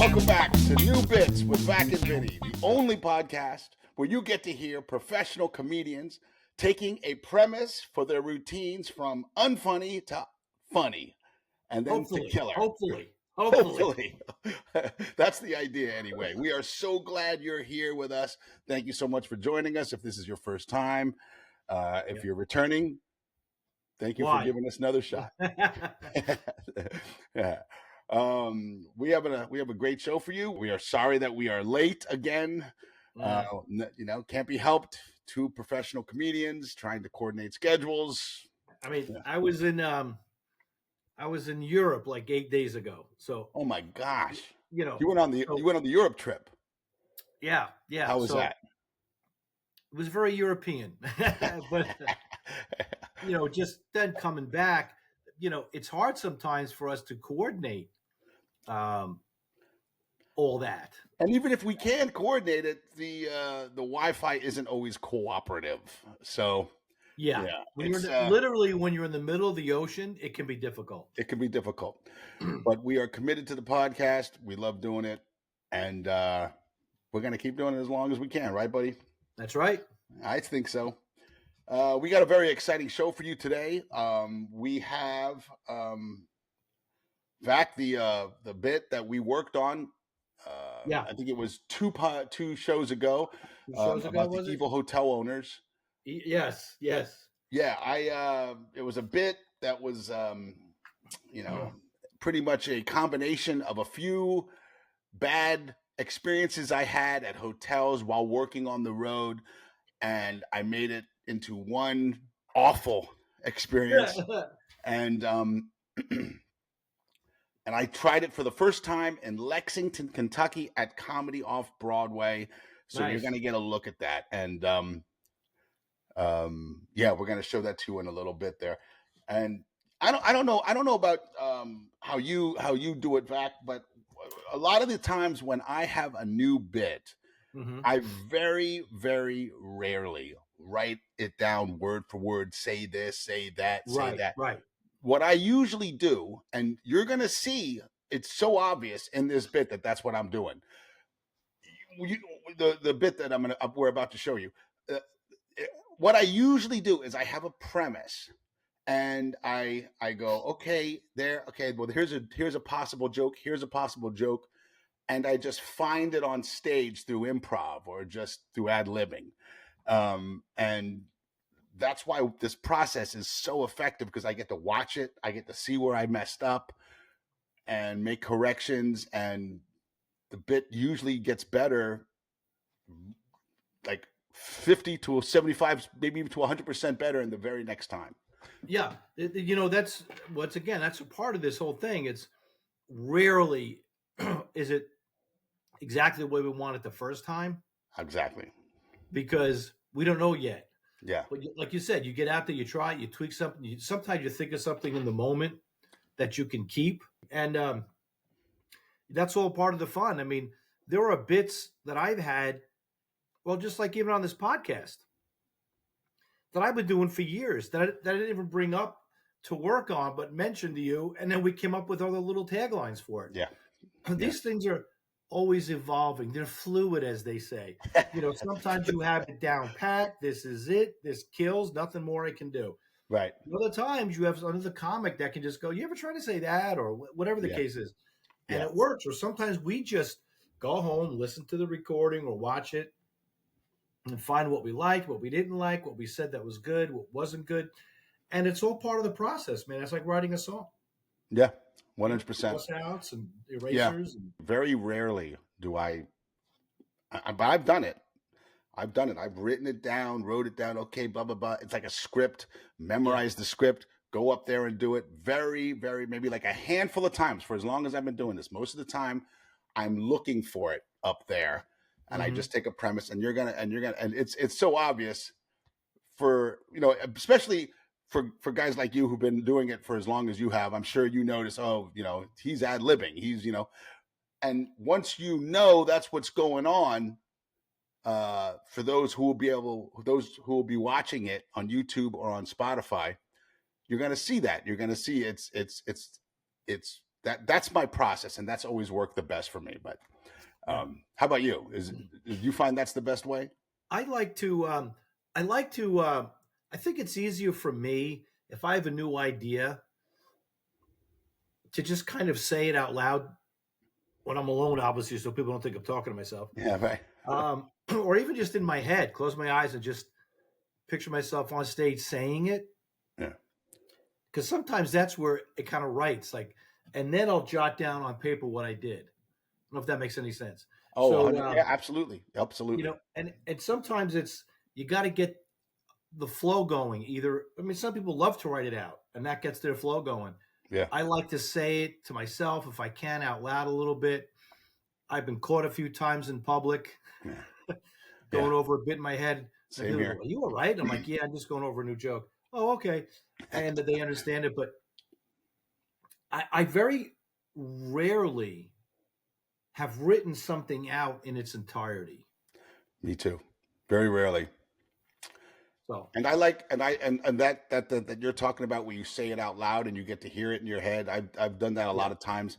Welcome back to New Bits with Vac and Vinnie, the only podcast where you get to hear professional comedians taking a premise for their routines from unfunny to funny, and then to killer. Hopefully. That's the idea anyway. We are so glad you're here with us. Thank you so much for joining us. If this is your first time, if you're returning, thank you for giving us another shot. Yeah. We have a great show for you. We are sorry that we are late again. Can't be helped. Two professional comedians trying to coordinate schedules. I mean, yeah. I was in Europe like 8 days ago. So, oh my gosh, you went on the Europe trip. Yeah. How was that? It was very European, but just then coming back, it's hard sometimes for us to coordinate all that. And even if we can coordinate it, the Wi-Fi isn't always cooperative. So yeah. When you're in the middle of the ocean, it can be difficult. But we are committed to the podcast. We love doing it, and we're going to keep doing it as long as we can, right, buddy? That's right. I think so. We got a very exciting show for you today. We have Vac, the bit that we worked on. I think it was two shows ago. About the evil hotel owners. Yes. Yeah, it was a bit that was, pretty much a combination of a few bad experiences I had at hotels while working on the road, and I made it into one awful experience. And and I tried it for the first time in Lexington, Kentucky at Comedy Off Broadway. So Nice. You're going to get a look at that. And we're going to show that to you in a little bit there. And I don't know about how you do it, Vac, but a lot of the times when I have a new bit, I very, very rarely write it down word for word, say this, say that, say that. Right. What I usually do, and you're going to see, it's so obvious in this bit that that's what I'm doing. The bit that we're about to show you. What I usually do is I have a premise, and I go, okay, well, here's a possible joke. Here's a possible joke. And I just find it on stage through improv or just through ad-libbing. And that's why this process is so effective, because I get to watch it. I get to see where I messed up and make corrections. And the bit usually gets better, like 50 to 75, maybe even to 100% better in the very next time. Yeah. That's a part of this whole thing. It's rarely is it exactly the way we want it the first time. Exactly. Because we don't know yet. Yeah. But like you said, you get out there, you try it, you tweak something. Sometimes you think of something in the moment that you can keep. And that's all part of the fun. I mean, there are bits that I've had, well, just like even on this podcast, that I've been doing for years that I didn't even bring up to work on, but mentioned to you. And then we came up with other little taglines for it. Yeah. These things are always evolving. They're fluid, as they say. Sometimes you have it down pat. This is it. This kills. Nothing more I can do. Right. Other times you have another comic that can just go, you ever try to say that? Or whatever the case is. And it works. Or sometimes we just go home, listen to the recording or watch it and find what we liked, what we didn't like, what we said that was good, what wasn't good. And it's all part of the process, man. It's like writing a song. Yeah. 100%. Outs and erasers. And very rarely do but I've done it. I've written it down, wrote it down. Okay, blah, blah, blah. It's like a script. Memorize the script. Go up there and do it. Very, very, maybe like a handful of times for as long as I've been doing this. Most of the time, I'm looking for it up there, and I just take a premise. And it's so obvious for especially for guys like you who've been doing it for as long as you have. I'm sure you notice, he's ad-libbing. He's, and once that's what's going on, for those who will be watching it on YouTube or on Spotify, you're going to see that. You're going to see it's that's my process, and that's always worked the best for me. But how about you? Do you find that's the best way? I like to. I think it's easier for me if I have a new idea to just kind of say it out loud when I'm alone, obviously, so people don't think I'm talking to myself. Yeah, right. Or even just in my head, close my eyes and just picture myself on stage saying it. Yeah. Because sometimes that's where it kind of writes, like, and then I'll jot down on paper what I did. I don't know if that makes any sense. Oh, So, 100, yeah, absolutely, absolutely. and sometimes it's you got to get the flow going. Either, I mean, some people love to write it out, and that gets their flow going. Yeah. I like to say it to myself if I can out loud a little bit. I've been caught a few times in public, going over a bit in my head. Same here. Are you all right? I'm like, yeah, I'm just going over a new joke. Oh, okay. And they understand it. But I very rarely have written something out in its entirety. Me too. Very rarely. So, and I like, and that you're talking about where you say it out loud and you get to hear it in your head. I've done that a lot of times.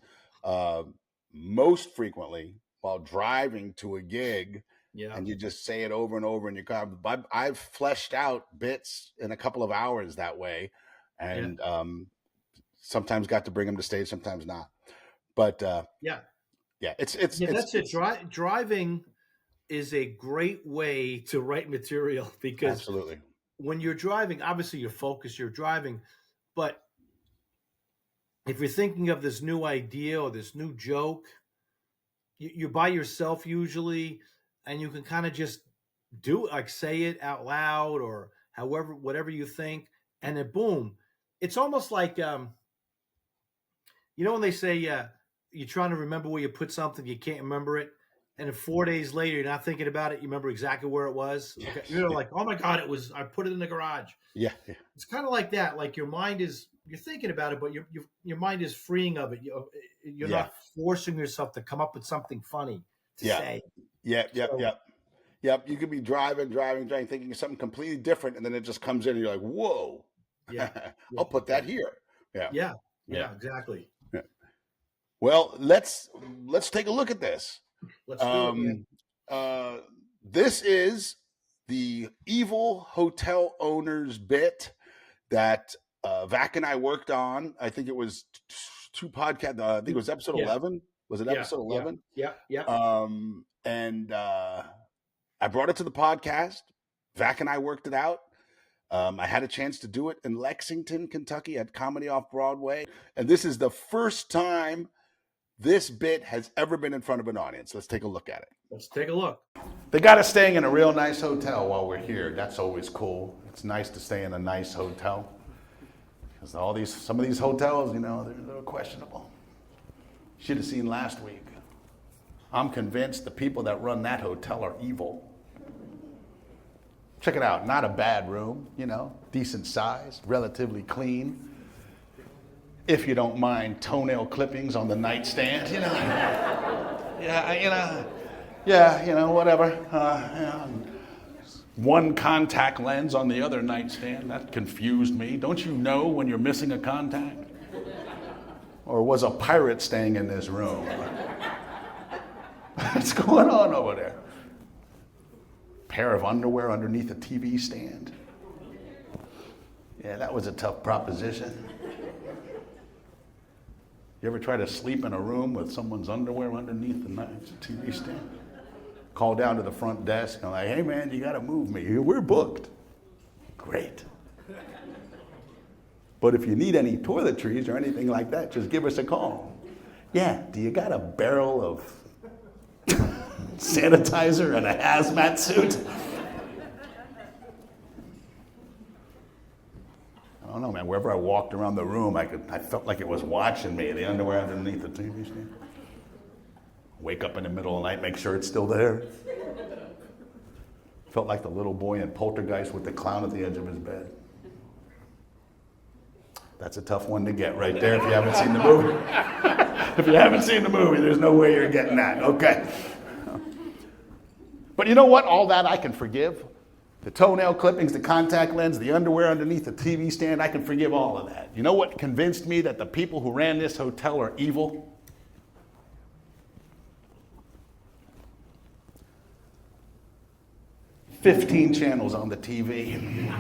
Most frequently while driving to a gig, and you just say it over and over in your car. I've fleshed out bits in a couple of hours that way, and sometimes got to bring them to stage, sometimes not. But it's that's it. Driving is a great way to write material because absolutely. When you're driving, obviously you're focused, you're driving, but if you're thinking of this new idea or this new joke, you're by yourself usually, and you can kind of just do it, like say it out loud or whatever you think, and then boom. It's almost like, when they say you're trying to remember where you put something, you can't remember it. And then 4 days later, you're not thinking about it. You remember exactly where it was. Yes. Okay. You're like, oh my God, I put it in the garage. Yeah. It's kind of like that. Like your mind you're thinking about it, but your mind is freeing of it. You're not forcing yourself to come up with something funny to say. Yep. You could be driving, thinking of something completely different, and then it just comes in, and you're like, whoa. Yeah. I'll put that here. Yeah, exactly. Yeah. Well, let's take a look at this. Let's do it. This is the evil hotel owners bit that Vac and I worked on. I think it was two podcasts. I think it was episode 11. Was it episode 11? Yeah. And I brought it to the podcast. Vac and I worked it out. I had a chance to do it in Lexington, Kentucky at Comedy Off Broadway. And this is the first time this bit has ever been in front of an audience. Let's take a look at it. Let's take a look. They got us staying in a real nice hotel while we're here. That's always cool. It's nice to stay in a nice hotel. Because some of these hotels, they're a little questionable. Should have seen last week. I'm convinced the people that run that hotel are evil. Check it out. Not a bad room, decent size, relatively clean. If you don't mind toenail clippings on the nightstand, whatever. One contact lens on the other nightstand, that confused me. Don't you know when you're missing a contact? Or was a pirate staying in this room? What's going on over there? Pair of underwear underneath a TV stand. Yeah, that was a tough proposition. You ever try to sleep in a room with someone's underwear underneath the TV stand? Call down to the front desk and I'm like, hey man, you gotta move me. We're booked. Great. But if you need any toiletries or anything like that, just give us a call. Yeah, do you got a barrel of sanitizer and a hazmat suit? I don't know, man. Wherever I walked around the room, I felt like it was watching me, the underwear underneath the TV stand. Wake up in the middle of the night, make sure it's still there. Felt like the little boy in Poltergeist with the clown at the edge of his bed. That's a tough one to get right there if you haven't seen the movie. If you haven't seen the movie, there's no way you're getting that. Okay. But you know what? All that I can forgive. The toenail clippings, the contact lens, the underwear underneath the TV stand, I can forgive all of that. You know what convinced me that the people who ran this hotel are evil? 15 channels on the TV.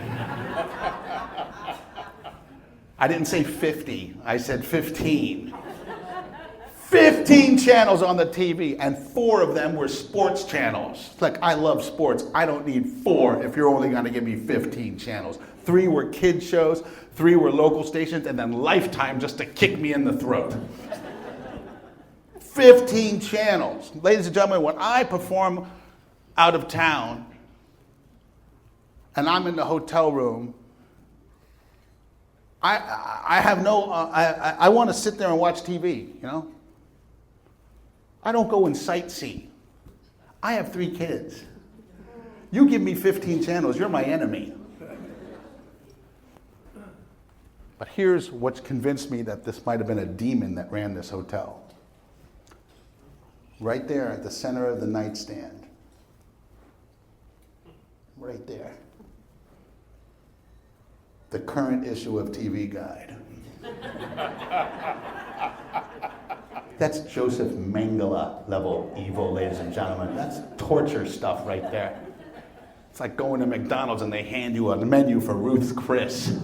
I didn't say 50, I said 15. 15 channels on the TV, and 4 of them were sports channels. It's like, I love sports. I don't need 4 if you're only going to give me 15 channels. 3 were kids shows, 3 were local stations, and then Lifetime just to kick me in the throat. 15 channels. Ladies and gentlemen, when I perform out of town and I'm in the hotel room, I have no, I want to sit there and watch TV, you know? I don't go and sightsee. I have 3 kids. You give me 15 channels, you're my enemy. But here's what's convinced me that this might have been a demon that ran this hotel. Right there at the center of the nightstand. Right there. The current issue of TV Guide. That's Joseph Mengele level evil, ladies and gentlemen. That's torture stuff right there. It's like going to McDonald's and they hand you a menu for Ruth's Chris.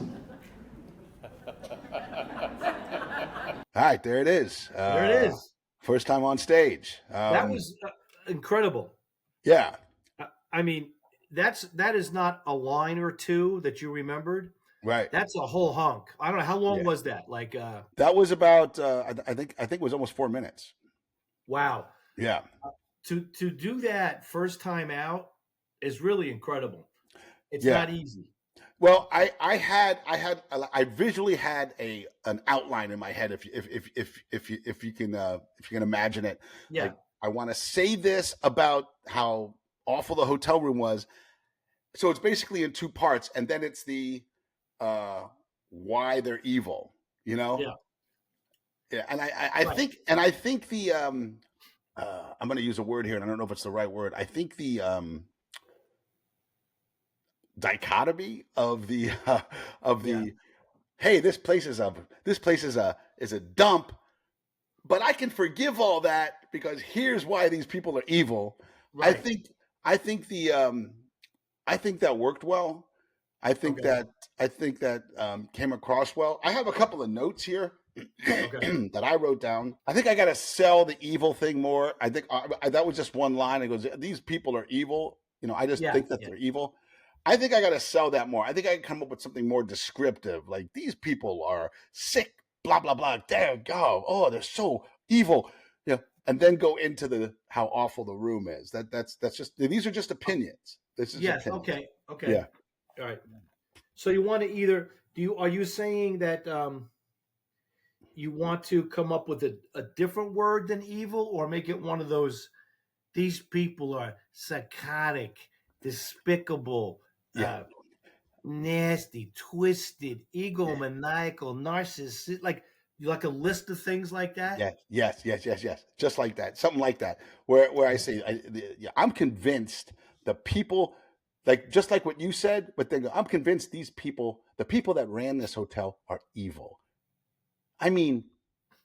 All right, there it is. There it is. First time on stage. That was incredible. Yeah. I mean, that is not a line or two that you remembered. Right. That's a whole hunk. I don't know how long was that. Like that was about. I think it was almost 4 minutes. Wow. Yeah. To do that first time out is really incredible. It's not easy. Well, I visually had an outline in my head. If you can imagine it. Yeah. Like, I want to say this about how awful the hotel room was. So it's basically in 2 parts, and then it's the why they're evil. You know. Yeah. Yeah, and I think the I'm going to use a word here, and I don't know if it's the right word. I think the dichotomy of the hey, this place is a dump, but I can forgive all that because here's why these people are evil. Right. I think that worked well. I think that came across well. I have a couple of notes here that I wrote down. I think I got to sell the evil thing more. I think that was just one line. It goes, these people are evil. You know, I just think that they're evil. I think I got to sell that more. I think I can come up with something more descriptive, like these people are sick, blah blah blah. There you go. Oh, they're so evil. Yeah, and then go into the how awful the room is. That's just these are just opinions. This is opinions. Okay. Yeah. All right. So you want to either are you saying that you want to come up with a different word than evil, or make it one of those? These people are psychotic, despicable. Nasty, twisted, egomaniacal, narcissist, like a list of things like that. Yes. Just like that, something like that. Where I say, I'm convinced the people, like just like what you said, but then I'm convinced these people, the people that ran this hotel, are evil. I mean,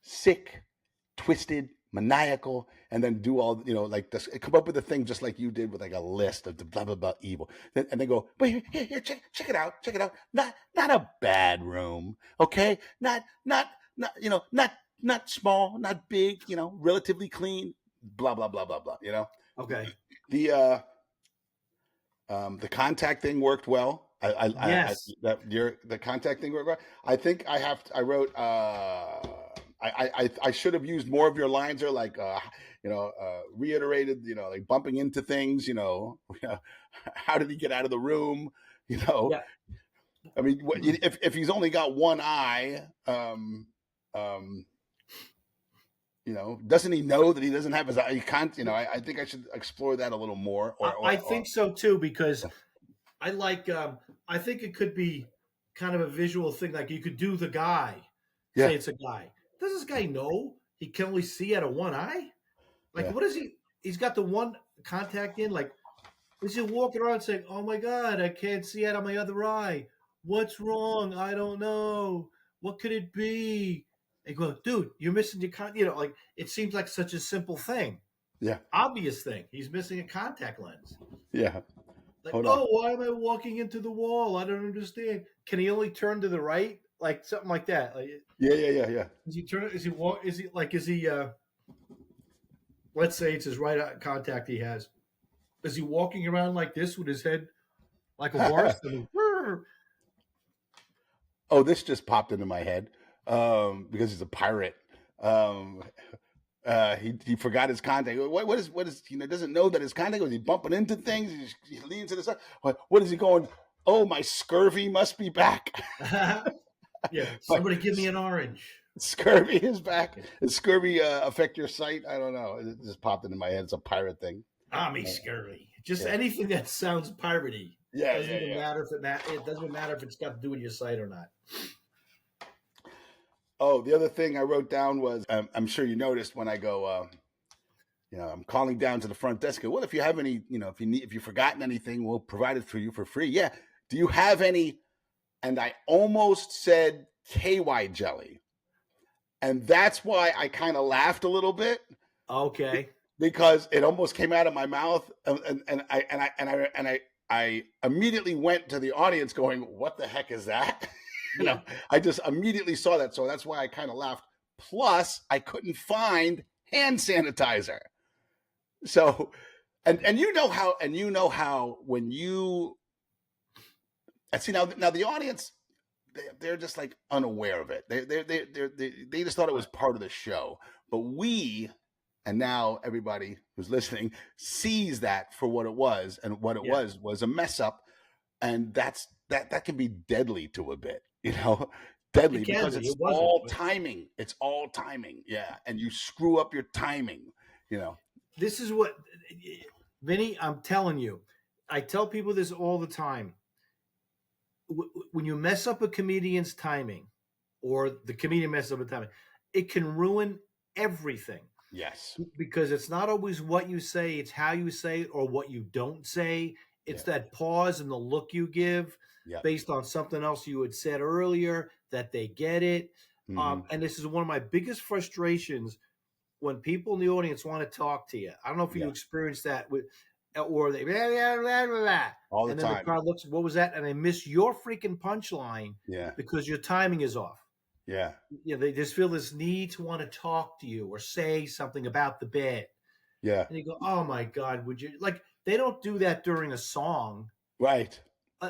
sick, twisted, maniacal, and then do all, like this, come up with a thing just like you did with like a list of the blah blah blah evil, and they go, but here, check it out, not a bad room, okay, not small, not big, relatively clean, blah blah blah blah blah, Okay. The contact thing worked well. The contact thing worked well. I think I wrote. I should have used more of your lines there, like reiterated, like bumping into things, how did he get out of the room, Yeah. I mean, if he's only got one eye, doesn't he know that he doesn't have his eye? He can't, I think I should explore that a little more. I think so too, because I like. I think it could be kind of a visual thing. Like you could do the guy. Say it's a guy. Does this guy know he can only see out of one eye? Like, what is he? He's got the one contact in. Like, Is he walking around saying, "Oh my God, I can't see out of my other eye. What's wrong? I don't know. What could it be?" They go, "Dude, you're missing your like it seems like such a simple thing, Yeah. obvious thing. He's missing a contact lens. Yeah. Like, Hold on. oh, why am I walking into the wall? I don't understand. Can he only turn to the right? Like something like that. Like, Yeah. is he turn? Is he walk? Is he like? Is he? Let's say it's his right eye contact he has. Is he walking around like this with his head like a horse? I mean, Oh, this just popped into my head because he's a pirate. Um, he forgot his contact. What is doesn't know that his contact was he bumping into things? He leans to the side. What is he going? Oh, my scurvy must be back. yeah. My Somebody give me an orange. scurvy is back. Does scurvy affect your sight? I don't know. It just popped into my head. It's a pirate thing. Ami scurvy. Just Yeah. anything that sounds piratey. Yeah, Doesn't even matter if it doesn't matter if it's got to do with your sight or not. Oh, the other thing I wrote down was I'm sure you noticed when I go, I'm calling down to the front desk. Well, if you have any, if you've forgotten anything, we'll provide it for you for free. Yeah. Do you have any? And I almost said KY jelly, and that's why I kind of laughed a little bit. Okay. Because it almost came out of my mouth, and I immediately went to the audience going, "What the heck is that?" Yeah. I just immediately saw that, so that's why I kind of laughed. Plus, I couldn't find hand sanitizer. So, and you know how when you see now the audience, they're just like unaware of it. They just thought it was part of the show, but we. And now everybody who's listening sees that for what it was, and what it was a mess up, and that can be deadly to a bit, deadly because it's all timing. It's all timing, yeah. And you screw up your timing, This is what, Vinny, I'm telling you. I tell people this all the time. When you mess up a comedian's timing, or the comedian messes up a timing, it can ruin everything. Yes. Because it's not always what you say, it's how you say it or what you don't say. It's that pause and the look you give based on something else you had said earlier that they get it. Mm-hmm. And this is one of my biggest frustrations when people in the audience want to talk to you. I don't know if you experienced that with, or they blah, blah, blah, blah, all the and then time. the crowd looks, what was that? And they miss your freaking punchline because your timing is off. Yeah. They just feel this need to want to talk to you or say something about the bit. Yeah. And you go, oh my God, would you like, they don't do that during a song. Right.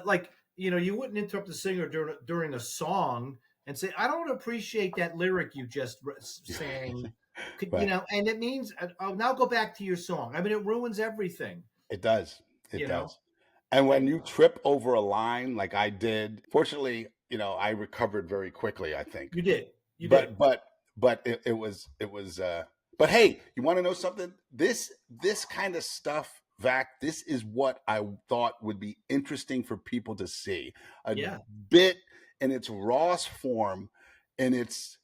Like, you wouldn't interrupt the singer during a song and say, I don't appreciate that lyric you just sang, right. And it means, now go back to your song. I mean, it ruins everything. It does. It does. And when you trip over a line like I did, fortunately, I recovered very quickly, I think. You did. But it was but hey, you want to know something? This kind of stuff, Vac, this is what I thought would be interesting for people to see. A bit in its rawest form, in its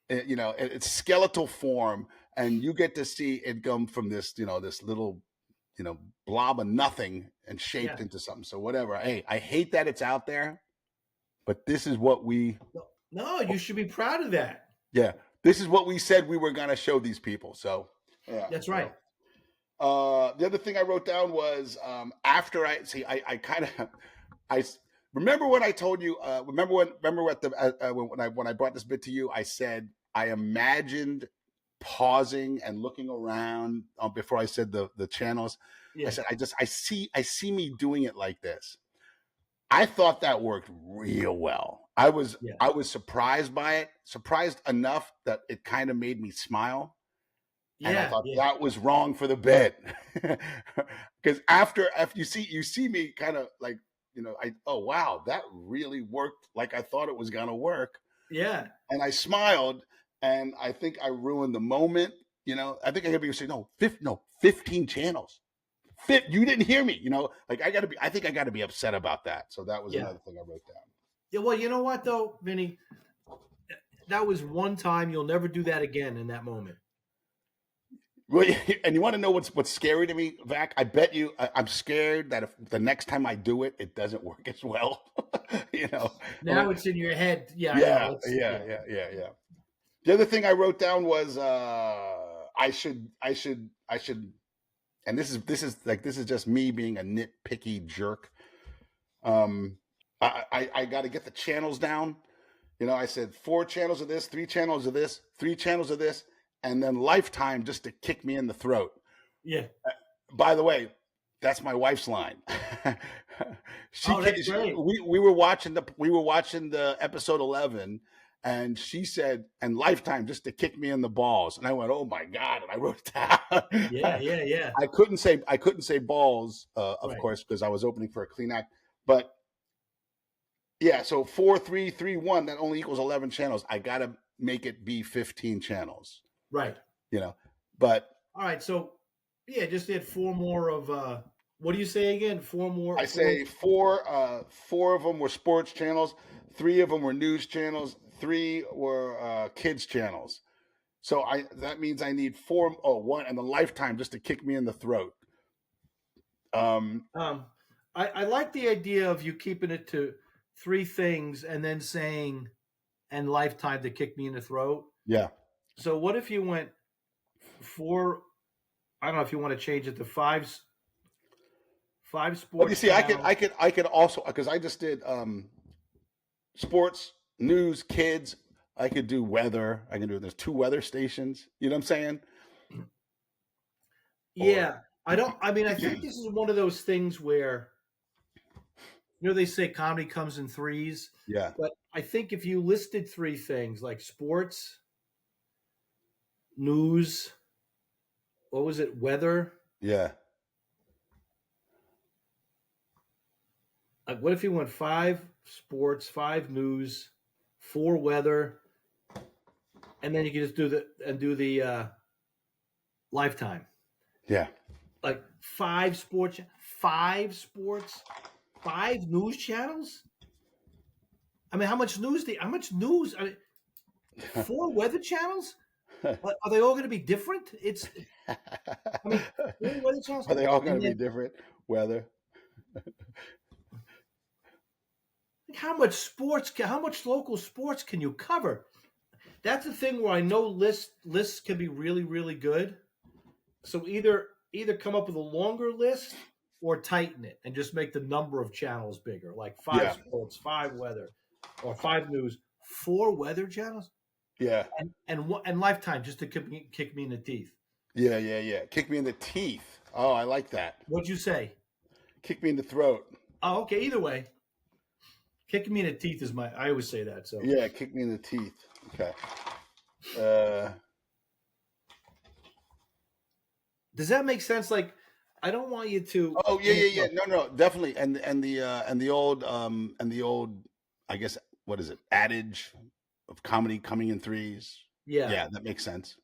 its skeletal form, and you get to see it come from this, this little blob of nothing and shaped into something. So whatever. Hey, I hate that it's out there, but this is what we. No, you should be proud of that. Yeah, this is what we said we were going to show these people. So yeah, that's right. The other thing I wrote down was after I remember when I told you. Remember when I brought this bit to you, I said I imagined pausing and looking around before I said the channels. I said I see me doing it like this. I thought that worked real well. I was surprised by it, surprised enough that it kind of made me smile. And I thought that was wrong for the bit. Because after you see me kind of like, oh wow, that really worked like I thought it was gonna work. Yeah. And I smiled, and I think I ruined the moment. I think I gotta be saying 15 channels. You didn't hear me, like I think I gotta be upset about that. So that was another thing I wrote down. Yeah, well, you know what though, Vinny? That was one time. You'll never do that again in that moment. Well, and you want to know what's scary to me, Vac? I bet you I'm scared that if the next time I do it, it doesn't work as well. you know, I mean, Now it's in your head. Yeah, I know. yeah, It's yeah, yeah. yeah, yeah, yeah. The other thing I wrote down was I should, and this is just me being a nitpicky jerk. Um, I got to get the channels down. I said 4 channels of this, 3 channels of this, 3 channels of this, and then Lifetime just to kick me in the throat. Yeah. By the way, that's my wife's line. Oh, that's great. We were watching the episode 11, and she said, "And Lifetime just to kick me in the balls." And I went, "Oh my god!" And I wrote it Yeah, down. yeah, yeah. I couldn't say balls, of Right. course, because I was opening for a clean act. But yeah, so 4, 3, 3, 1, that only equals 11 channels. I gotta make it be 15 channels. Right. You know, but All right. So yeah, just did four more of what do you say again? Four more I four say four of them were sports channels, 3 of them were news channels, 3 were kids channels. So that means I need one, and the Lifetime just to kick me in the throat. um I like the idea of you keeping it to three things and then saying and Lifetime to kick me in the throat. Yeah. So what if you went four, I don't know if you want to change it to five Well, you sports see, channels. I could also, because I just did sports, news, kids. I could do weather. I can do. There's 2 weather stations. You know what I'm saying? Or Yeah. I mean, I think this is one of those things where they say comedy comes in threes, yeah, but I think if you listed three things like sports, news, what was it, weather? yeah, Like, what if you went 5 sports, 5 news, 4 weather, and then you can just do the Lifetime, yeah. like 5 sports, 5 news channels. I mean, how much news? How much news? I mean, 4 weather channels. Are they all going to be different? I mean, 4 weather channels, Are they all going and to be then different? Weather. how much sports? How much local sports can you cover? That's the thing where I know lists can be really really good. So either come up with a longer list or tighten it and just make the number of channels bigger, like five Yeah, sports, 5 weather, or 5 news, 4 weather channels, yeah, and Lifetime just to kick me in the teeth. yeah, yeah, yeah. Kick me in the teeth. Oh, I like that. What'd you say? Kick me in the throat. Oh, okay. Either way, kicking me in the teeth is my. I always say that. So Yeah, kick me in the teeth. Okay. Uh, does that make sense? Like, I don't want you to. oh yeah, yeah, yeah. No, no, definitely. And the old, I guess, what is it? Adage of comedy coming in threes. Yeah. Yeah, that makes sense.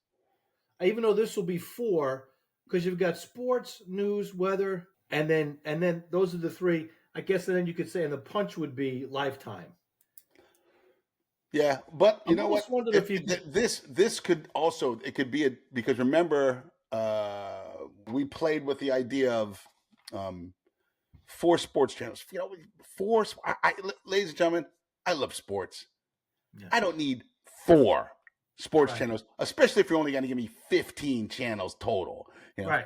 Even though this will be 4, because you've got sports, news, weather, and then those are the 3. I guess, and then you could say, and the punch would be Lifetime. Yeah, but you I'm know what? almost wondering if you. This could also, it could be because remember we played with the idea of 4 sports channels. Ladies and gentlemen, I love sports. Yeah. I don't need 4 sports Right. channels, especially if you're only going to give me 15 channels total. Right.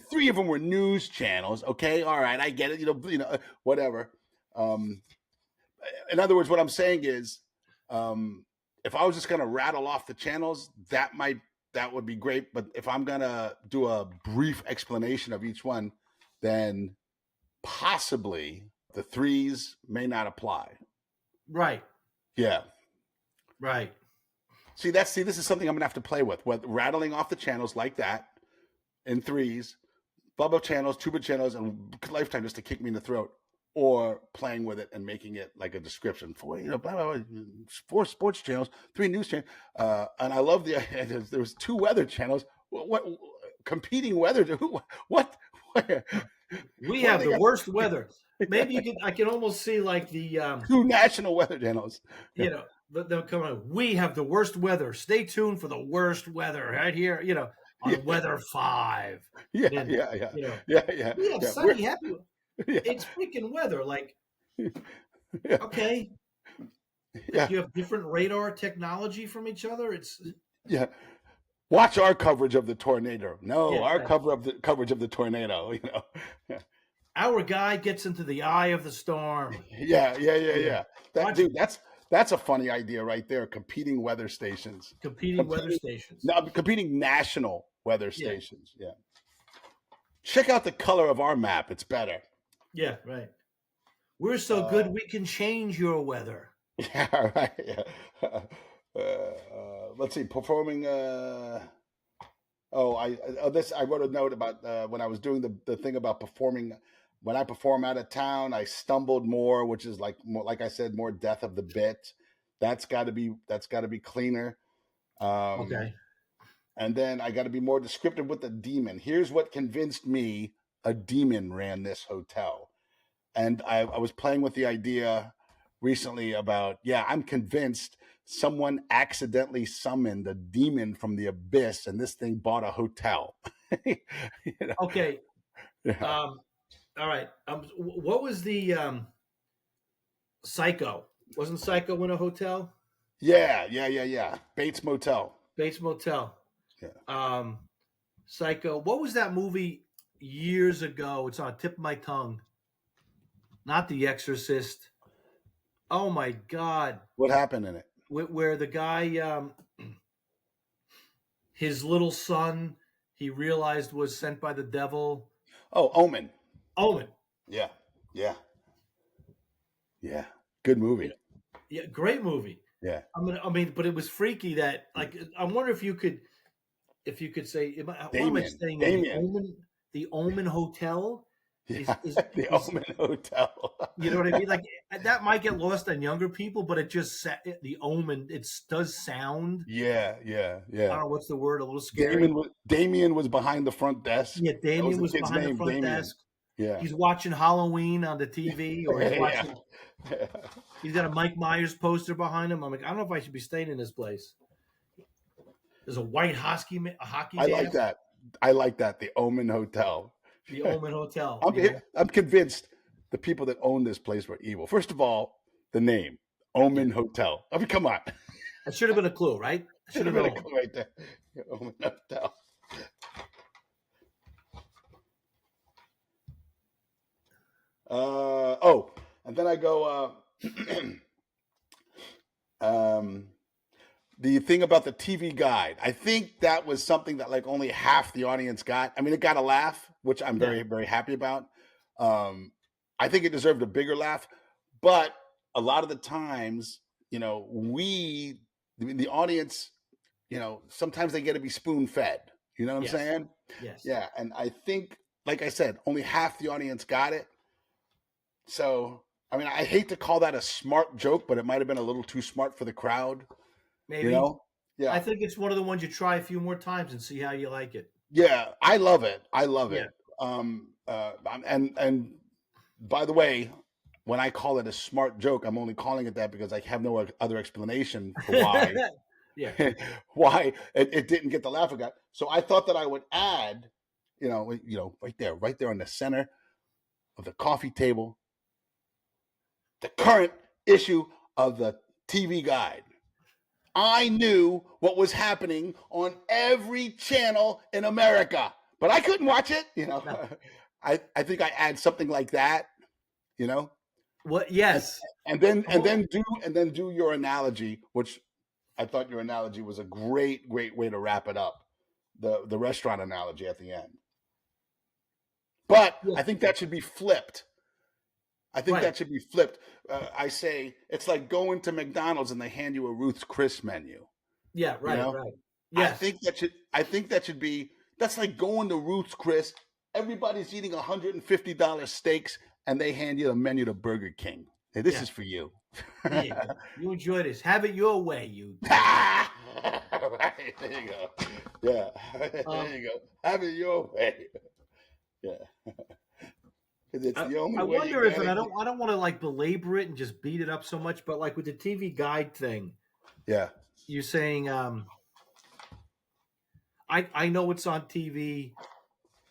3 of them were news channels. Okay, all right, I get it. Whatever. In other words, what I'm saying is, if I was just going to rattle off the channels, that would be great. But if I'm going to do a brief explanation of each one, then possibly the threes may not apply. Right. Yeah. Right. See, this is something I'm gonna have to play with rattling off the channels like that in threes, bubble channels, tuba channels, and Lifetime just to kick me in the throat, or playing with it and making it like a description for blah, blah, blah, 4 sports channels, 3 news channels, and I love the idea. There was 2 weather channels. What competing weather? What? We What have they the got? worst weather. Maybe you can. I can almost see like the 2 national weather channels. you know, them coming out. We have the worst weather. Stay tuned for the worst weather right here. on weather 5. Yeah, Then, yeah, yeah, you know, yeah, yeah, we have yeah. We're, sunny, happy. yeah, It's freaking weather. Like, yeah, okay, yeah, you have different radar technology from each other. It's yeah. Watch our coverage of the tornado. No, yeah, our right. coverage of the tornado. Our guy gets into the eye of the storm. Yeah, yeah, yeah, Oh yeah, yeah. That watch dude, that's a funny idea right there. Competing weather stations, competing weather competing stations. no, competing national weather Yeah, stations. Yeah. Check out the color of our map. It's better. yeah, right. We're so good Uh, we can change your weather. yeah, right. Yeah. Let's see. Performing. I wrote a note about when I was doing the thing about performing. When I perform out of town, I stumbled more, which is like more, like I said, more death of the bit. That's got to be cleaner. Um, Okay. and then I got to be more descriptive with the demon. Here's what convinced me a demon ran this hotel. And I was playing with the idea recently about, yeah, I'm convinced someone accidentally summoned a demon from the abyss and this thing bought a hotel. you know? Okay. Yeah. All right. What was the Psycho? Wasn't Psycho in a hotel? Yeah, yeah, yeah, yeah. Bates Motel. Bates Motel. Yeah. Um, Psycho. What was that movie years ago? It's on the tip of my tongue. Not The Exorcist. Oh my God. What happened in it? Where the guy, his little son, he realized was sent by the devil. Oh, Omen. Omen. Yeah, yeah, yeah. Good Yeah, movie. yeah, great movie. Yeah. But it was freaky that, like, I wonder if you could say, what am I Damien. saying? Damien. The Omen Hotel is Yeah. is The is Omen Hotel. you know what I mean? Like that might get lost on younger people, but it just the Omen. It does sound. Yeah, yeah, I yeah. don't know what's the word. A little scary. Damien was behind the front desk. Yeah, That was Damien the was kid's behind the name, front Damien. desk. Yeah. He's watching Halloween on the TV, or he's Yeah. watching. He's got a Mike Myers poster behind him. I'm like, I don't know if I should be staying in this place. There's a white hockey I like mask. that. I like that. The Omen Hotel. The Omen Hotel. I'm You know. I'm convinced the people that own this place were evil. First of all, the name Yeah. Omen Hotel. I mean, come on. That should have been a clue, right? I should have Been a known. clue right there. Omen Hotel. And then I go. The thing about the TV guide, I think that was something that like only half the audience got. I mean, it got a laugh, which I'm Yeah. very, very happy about. I think it deserved a bigger laugh, but a lot of the times, the audience, sometimes they get to be spoon fed. You know what I'm Yes. saying? Yes. Yeah. And I think, like I said, only half the audience got it. So, I mean, I hate to call that a smart joke, but it might have been a little too smart for the crowd. Maybe. Yeah. I think it's one of the ones you try a few more times and see how you like it. Yeah, I love it. I love Yeah. it. And by the way, when I call it a smart joke, I'm only calling it that because I have no other explanation for why Yeah. why it didn't get the laugh it got. So I thought that I would add, right there in the center of the coffee table, the current issue of the TV guide. I knew what was happening on every channel in America, but I couldn't watch it. No. I think I add something like that. What? Yes. And then do your analogy, which I thought your analogy was a great way to wrap it up. The restaurant analogy at the end. But Yeah. I think that should be flipped. Right. That should be flipped. I say it's like going to McDonald's and they hand you a Ruth's Chris menu. Yeah. Right. Right. Yes. I think that should be. That's like going to Ruth's Chris. Everybody's eating $150 steaks, and they hand you a menu to Burger King. Hey, this is for you. There you go. You enjoy this. Have it your way, you. Right, there you go. Yeah, there you go. Have it your way. Yeah. It's the only I way wonder if, and I don't want to like belabor it and just beat it up so much, but like with the TV guide thing, Yeah. you're saying, I know it's on TV.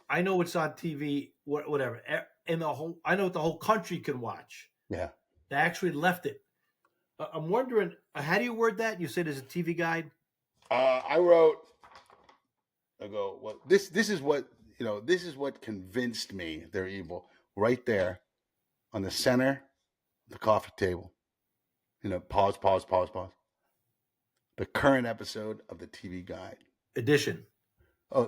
I know it's on TV. Whatever. And I know what the whole country can watch. Yeah. They actually left it. I'm wondering, how do you word that? You said there's a TV guide. I wrote. I go. Well, this is what This is what convinced me they're evil. Right there, on the center, of the coffee table. Pause, pause, pause, pause. The current episode of the TV guide. Edition. Oh,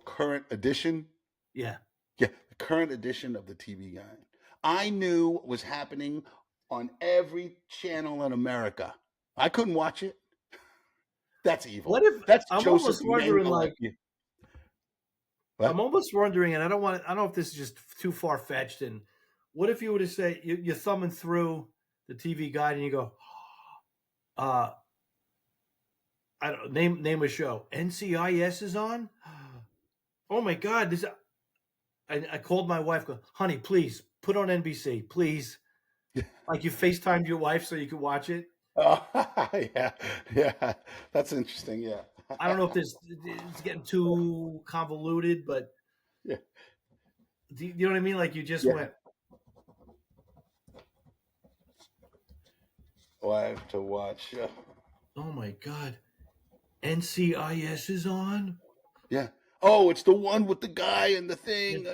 current edition. Yeah. Yeah, the current edition of the TV guide. I knew what was happening on every channel in America. I couldn't watch it. That's evil. What if That's I'm Joseph almost wondering, Mengele. What? I'm almost wondering, and I don't know if this is just too far fetched. And what if you were to say you're thumbing through the TV guide and you go, I don't name a show. NCIS is on. Oh my God! I called my wife. Go, honey, please put on NBC, please. Like you FaceTimed your wife so you could watch it. Oh, yeah, that's interesting. Yeah, I don't know if it's getting too convoluted, but yeah, do you know what I mean? Like you just went. Wife to watch. Oh my God, NCIS is on. Yeah. Oh, it's the one with the guy and the thing.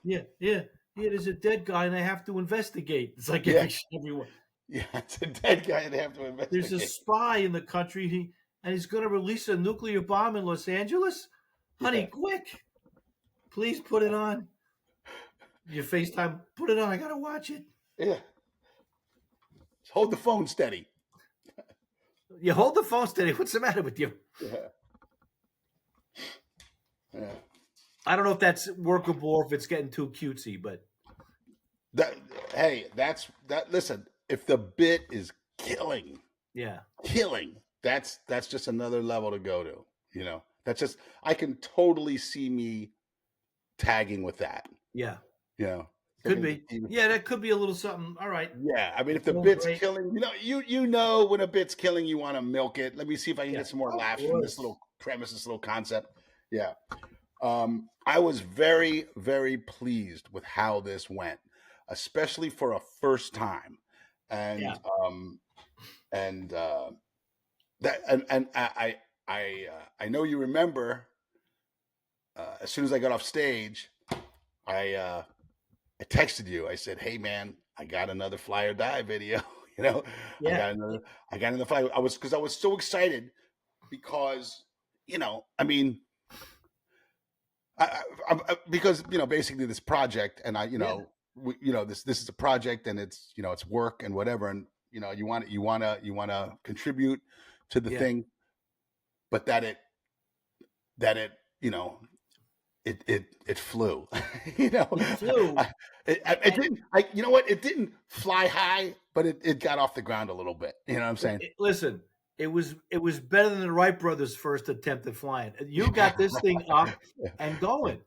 Yeah. There's a dead guy, and I have to investigate. It's like everyone. Yeah, it's a dead guy, and they have to investigate. There's a spy in the country, and he's going to release a nuclear bomb in Los Angeles. Honey, quick! Please put it on. Your FaceTime, put it on. I gotta watch it. Yeah. Just hold the phone steady. You hold the phone steady. What's the matter with you? Yeah. Yeah. I don't know if that's workable or if it's getting too cutesy, but listen, if the bit is killing, yeah, that's just another level to go to. That's just, I can totally see me tagging with that. Yeah. Could be. Yeah, that could be a little something. All right. Yeah, I mean, if the bit's killing, when a bit's killing, you want to milk it. Let me see if I can get some more laughs from this little premise, this little concept. Yeah. I was very, very pleased with how this went, especially for a first time. And I know you remember, as soon as I got off stage, I texted you. I said, "Hey man, I got another Fly or Die video." Yeah. I got another Fly. I was so excited because I mean, because basically this project, and this is a project, and it's it's work and whatever, and you want to contribute to the thing, but that it it flew. It flew. It didn't. It didn't fly high, but it got off the ground a little bit. You know what I'm saying? Listen, it was better than the Wright brothers' first attempt at flying. You got this thing up and going.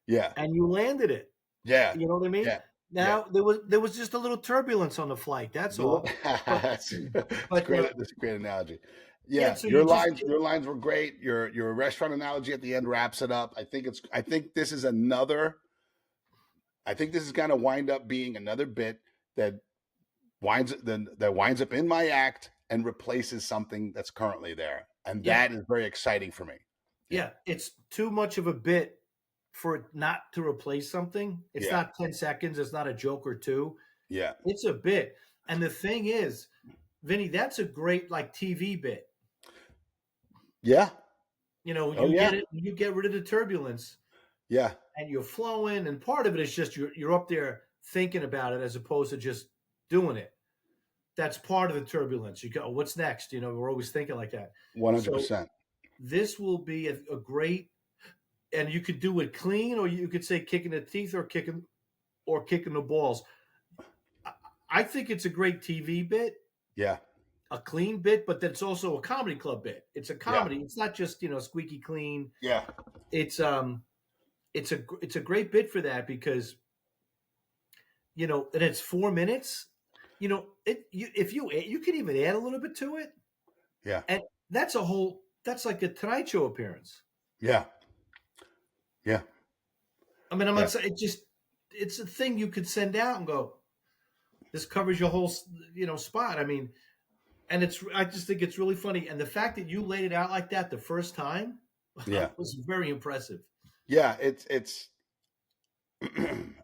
Yeah. And you landed it. Yeah. You know what I mean? Yeah. Now there was just a little turbulence on the flight. That's all. That's a great analogy. Yeah, so your lines were great. Your restaurant analogy at the end wraps it up. I think this is going to wind up being another bit that winds up in my act and replaces something that's currently there, and that is very exciting for me. Yeah, it's too much of a bit for it not to replace something. It's not 10 seconds. It's not a joke or two. Yeah, it's a bit. And the thing is, Vinny, that's a great TV bit. Yeah. You get rid of the turbulence. Yeah. And you're flowing, and part of it is just you're up there thinking about it as opposed to just doing it. That's part of the turbulence. You go, what's next? We're always thinking like that. 100%. This will be a great, and you could do it clean, or you could say kicking the teeth or kicking the balls. I think it's a great TV bit. Yeah. A clean bit, but that's also a comedy club bit. It's a comedy. It's not just squeaky clean. Yeah. It's a great bit for that because and it's 4 minutes. If you can even add a little bit to it. Yeah. And that's a whole that's like a Tonight Show appearance. Yeah. Yeah. I mean, I'm Yeah. not saying it's a thing you could send out and go, this covers your whole, spot. I mean, and I just think it's really funny. And the fact that you laid it out like that the first time Yeah. was very impressive. Yeah. It's,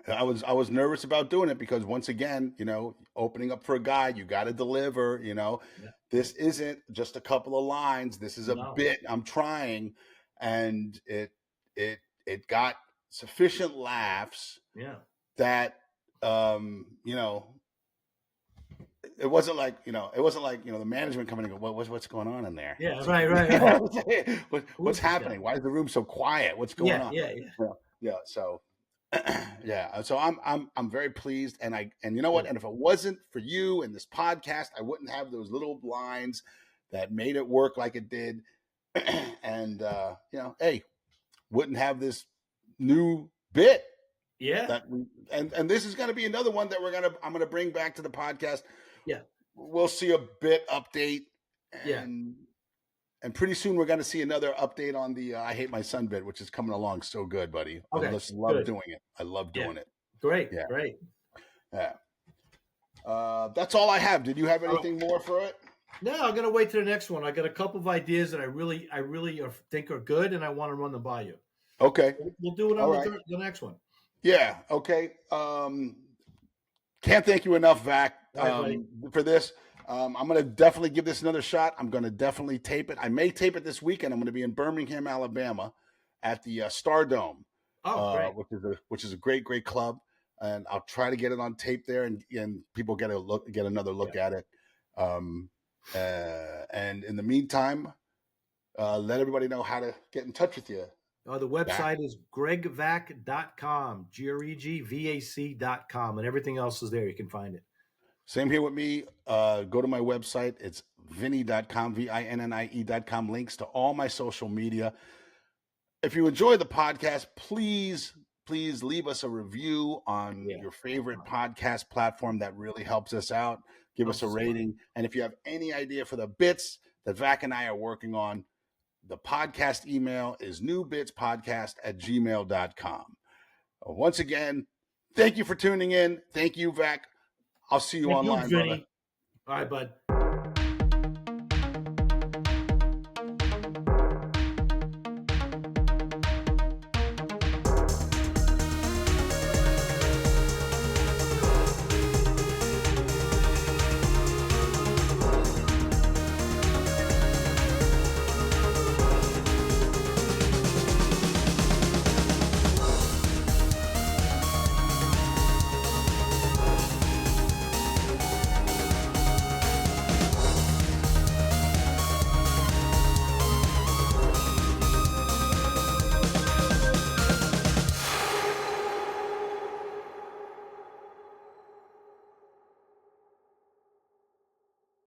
I was nervous about doing it because once again, opening up for a guy, you got to deliver, Yeah. this isn't just a couple of lines. This is a No. bit I'm trying. And it got sufficient laughs Yeah. that, it wasn't like the management coming and go, what's going on in there? Yeah, right. What's happening? Why is the room so quiet? What's going on? Yeah. Yeah. So yeah. So I'm very pleased. And you know what? And if it wasn't for you and this podcast, I wouldn't have those little lines that made it work like it did. And hey, wouldn't have this new bit. Yeah. And this is going to be another one that I'm going to bring back to the podcast. Yeah. We'll see a bit update. Yeah. And pretty soon we're going to see another update on the I Hate My Son bit, which is coming along so good, buddy. Okay, I just love doing it. I love doing it. Great. Yeah. Great. Yeah. That's all I have. Did you have anything more for it? No, I'm going to wait to the next one. I got a couple of ideas that I really think are good, and I want to run them by you. Okay. We'll do it on the next one. Yeah. Okay. Can't thank you enough, Vac, for this. I'm going to definitely give this another shot. I'm going to definitely tape it. I may tape it this weekend. I'm going to be in Birmingham, Alabama at the Stardome, which is a great, great club. And I'll try to get it on tape there and people get another look at it. And in the meantime, let everybody know how to get in touch with you. The website is gregvac.com, GregVac.com, and everything else is there. You can find it. Same here with me. Go to my website. It's vinnie.com, VINNIE.com. Links to all my social media. If you enjoy the podcast, please leave us a review on your favorite podcast platform. That really helps us out. Give us a rating. And if you have any idea for the bits that Vac and I are working on, the podcast email is newbitspodcast@gmail.com. Once again, thank you for tuning in. Thank you, Vac. I'll see you online, brother. All right, bud.